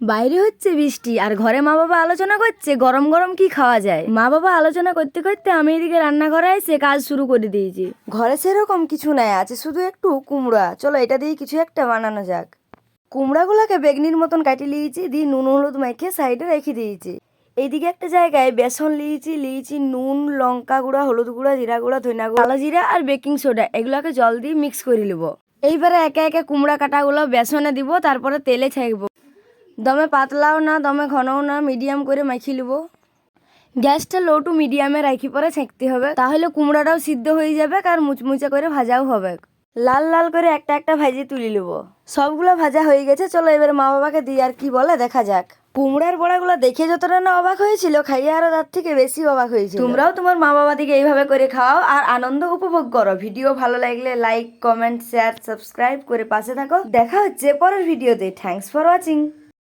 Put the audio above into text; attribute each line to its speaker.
Speaker 1: বাইরে হচ্ছে বৃষ্টি আর ঘরে মা বাবা আলোচনা করছে গরম গরম কি খাওয়া যায়। মা বাবা আলোচনা করতে করতে আমি এদিকে রান্নাঘরে এসে কাজ শুরু করে দিয়েছি। ঘরে সেরকম কিছু নাই, আছে শুধু একটু কুমড়া। চলো এটা দিয়ে কিছু একটা বানানো যাক। কুমড়াগুলোকে বেগনির মতন কাটিয়ে নিয়েছি, দিয়ে নুন হলুদ মাখিয়ে সাইডে রেখে দিয়েছি। এইদিকে একটা জায়গায় বেসন লিয়েছি নুন, লঙ্কা গুঁড়া, হলুদ গুঁড়া, জিরা গুঁড়া, ধনিয়া গুঁড়া, কালো জিরা আর বেকিং সোডা, এগুলোকে জল দিয়ে মিক্স করে নেবো। এইবারে একে একে কুমড়া কাটাগুলো বেসনে দিব, তারপরে তেলে ছাঁকবো। দমে পাতলাও না দমে ঘনও না, মিডিয়াম করে মাখিয়ে নেবো। গ্যাসটা লো টু মিডিয়ামে রাখি পরে ছেঁকতে হবে, তাহলে কুমড়াটাও সিদ্ধ হয়ে যাবে আর মুচমুচে করে ভাজাও হবে। লাল লাল করে একটা একটা ভাজি তুলে নেবো। সবগুলো ভাজা হয়ে গেছে, চলো এবার মা বাবাকে দিয়ে আর কি বলে দেখা যাক। কুমড়ার বড়াগুলো দেখে যতটা না অবাক হয়েছিল, খাইয়ে আরো তার থেকে বেশি অবাক হয়েছিল। তোমরাও তোমার মা বাবা দিকে এইভাবে করে খাও আর আনন্দ উপভোগ করো। ভিডিও ভালো লাগলে লাইক, কমেন্ট, শেয়ার, সাবস্ক্রাইব করে পাশে থাকো। দেখা হচ্ছে পরের ভিডিওতে। Thanks for watching.